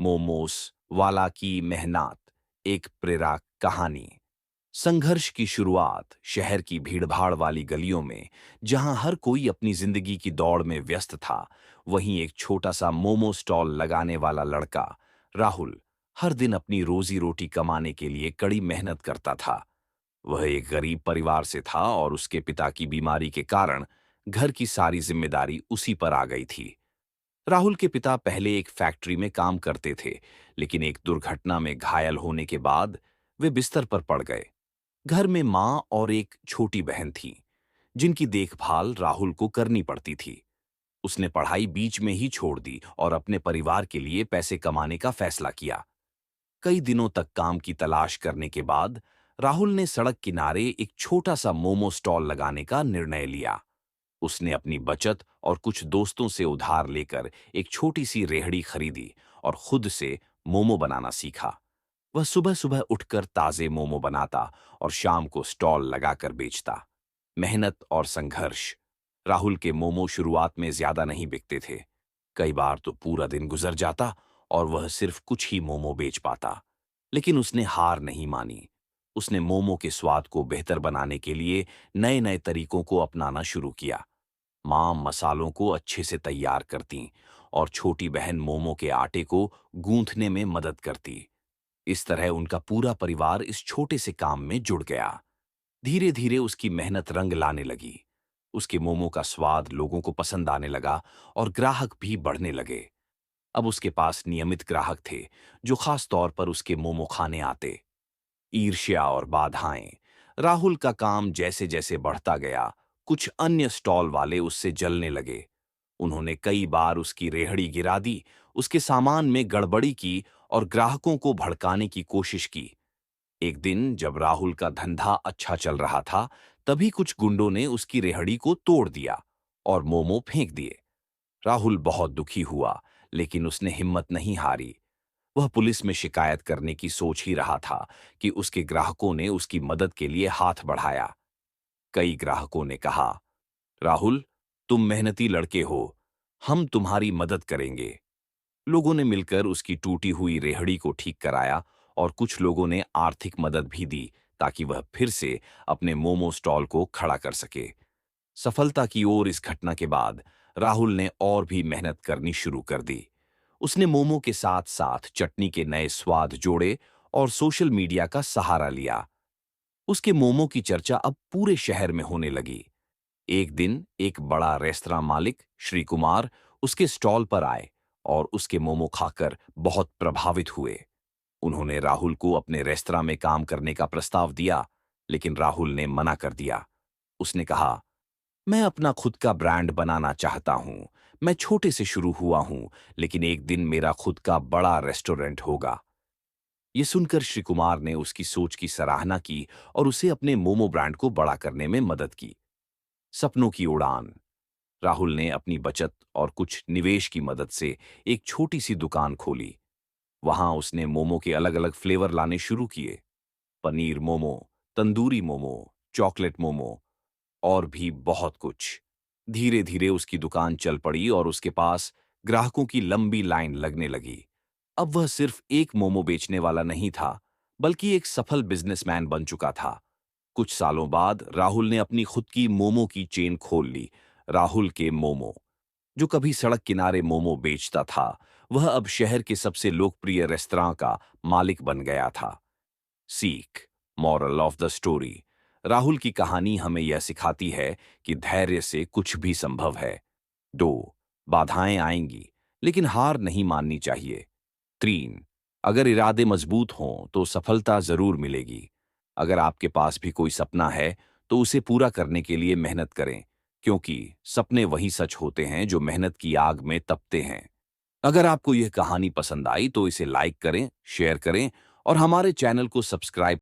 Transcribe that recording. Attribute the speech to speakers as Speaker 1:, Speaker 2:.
Speaker 1: मोमोस वाला की मेहनत, एक प्रेरक कहानी। संघर्ष की शुरुआत शहर की भीड़भाड़ वाली गलियों में, जहां हर कोई अपनी जिंदगी की दौड़ में व्यस्त था। वहीं एक छोटा सा मोमो स्टॉल लगाने वाला लड़का राहुल हर दिन अपनी रोजी रोटी कमाने के लिए कड़ी मेहनत करता था। वह एक गरीब परिवार से था और उसके पिता की बीमारी के कारण घर की सारी जिम्मेदारी उसी पर आ गई थी। राहुल के पिता पहले एक फैक्ट्री में काम करते थे, लेकिन एक दुर्घटना में घायल होने के बाद वे बिस्तर पर पड़ गए। घर में मां और एक छोटी बहन थी, जिनकी देखभाल राहुल को करनी पड़ती थी। उसने पढ़ाई बीच में ही छोड़ दी और अपने परिवार के लिए पैसे कमाने का फैसला किया। कई दिनों तक काम की तलाश करने के बाद राहुल ने सड़क किनारे एक छोटा सा मोमो स्टॉल लगाने का निर्णय लिया। उसने अपनी बचत और कुछ दोस्तों से उधार लेकर एक छोटी सी रेहड़ी खरीदी और खुद से मोमो बनाना सीखा। वह सुबह सुबह उठकर ताजे मोमो बनाता और शाम को स्टॉल लगाकर बेचता। मेहनत और संघर्ष। राहुल के मोमो शुरुआत में ज्यादा नहीं बिकते थे। कई बार तो पूरा दिन गुजर जाता और वह सिर्फ कुछ ही मोमो बेच पाता। लेकिन उसने हार नहीं मानी। उसने मोमो के स्वाद को बेहतर बनाने के लिए नए नए तरीकों को अपनाना शुरू किया। मां मसालों को अच्छे से तैयार करती और छोटी बहन मोमो के आटे को गूंथने में मदद करती। इस तरह उनका पूरा परिवार इस छोटे से काम में जुड़ गया। धीरे धीरे उसकी मेहनत रंग लाने लगी। उसके मोमो का स्वाद लोगों को पसंद आने लगा और ग्राहक भी बढ़ने लगे। अब उसके पास नियमित ग्राहक थे, जो खास तौर पर उसके मोमो खाने आते। ईर्ष्या और बाधाएं। राहुल का काम जैसे जैसे बढ़ता गया, कुछ अन्य स्टॉल वाले उससे जलने लगे। उन्होंने कई बार उसकी रेहड़ी गिरा दी, उसके सामान में गड़बड़ी की और ग्राहकों को भड़काने की कोशिश की। एक दिन जब राहुल का धंधा अच्छा चल रहा था, तभी कुछ गुंडों ने उसकी रेहड़ी को तोड़ दिया और मोमो फेंक दिए। राहुल बहुत दुखी हुआ, लेकिन उसने हिम्मत नहीं हारी। वह पुलिस में शिकायत करने की सोच ही रहा था कि उसके ग्राहकों ने उसकी मदद के लिए हाथ बढ़ाया। कई ग्राहकों ने कहा, राहुल, तुम मेहनती लड़के हो, हम तुम्हारी मदद करेंगे। लोगों ने मिलकर उसकी टूटी हुई रेहड़ी को ठीक कराया और कुछ लोगों ने आर्थिक मदद भी दी, ताकि वह फिर से अपने मोमो स्टॉल को खड़ा कर सके। सफलता की ओर इस घटना के बाद राहुल ने और भी मेहनत करनी शुरू कर दी। उसने मोमो के साथ साथ चटनी के नए स्वाद जोड़े और सोशल मीडिया का सहारा लिया। उसके मोमो की चर्चा अब पूरे शहर में होने लगी। एक दिन एक बड़ा रेस्तरां मालिक श्री कुमार उसके स्टॉल पर आए और उसके मोमो खाकर बहुत प्रभावित हुए। उन्होंने राहुल को अपने रेस्तरां में काम करने का प्रस्ताव दिया, लेकिन राहुल ने मना कर दिया। उसने कहा, मैं अपना खुद का ब्रांड बनाना चाहता हूं। मैं छोटे से शुरू हुआ हूं, लेकिन एक दिन मेरा खुद का बड़ा रेस्टोरेंट होगा। ये सुनकर श्री कुमार ने उसकी सोच की सराहना की और उसे अपने मोमो ब्रांड को बड़ा करने में मदद की। सपनों की उड़ान। राहुल ने अपनी बचत और कुछ निवेश की मदद से एक छोटी सी दुकान खोली। वहां उसने मोमो के अलग अलग फ्लेवर लाने शुरू किए। पनीर मोमो, तंदूरी मोमो, चॉकलेट मोमो और भी बहुत कुछ। धीरे धीरे उसकी दुकान चल पड़ी और उसके पास ग्राहकों की लंबी लाइन लगने लगी। अब वह सिर्फ एक मोमो बेचने वाला नहीं था, बल्कि एक सफल बिजनेसमैन बन चुका था। कुछ सालों बाद राहुल ने अपनी खुद की मोमो की चेन खोल ली, राहुल के मोमो। जो कभी सड़क किनारे मोमो बेचता था, वह अब शहर के सबसे लोकप्रिय रेस्तरां का मालिक बन गया था। सीख, moral of the story. Rahul की कहानी हमें यह सिखाती है कि धैर्य से कुछ भी संभव है। 2, बाधाएं आएंगी, लेकिन हार नहीं माननी चाहिए। 3, अगर इरादे मजबूत हों तो सफलता जरूर मिलेगी। अगर आपके पास भी कोई सपना है, तो उसे पूरा करने के लिए मेहनत करें, क्योंकि सपने वही सच होते हैं जो मेहनत की आग में तपते हैं। अगर आपको यह कहानी पसंद आई तो इसे लाइक करें, शेयर करें और हमारे चैनल को सब्सक्राइब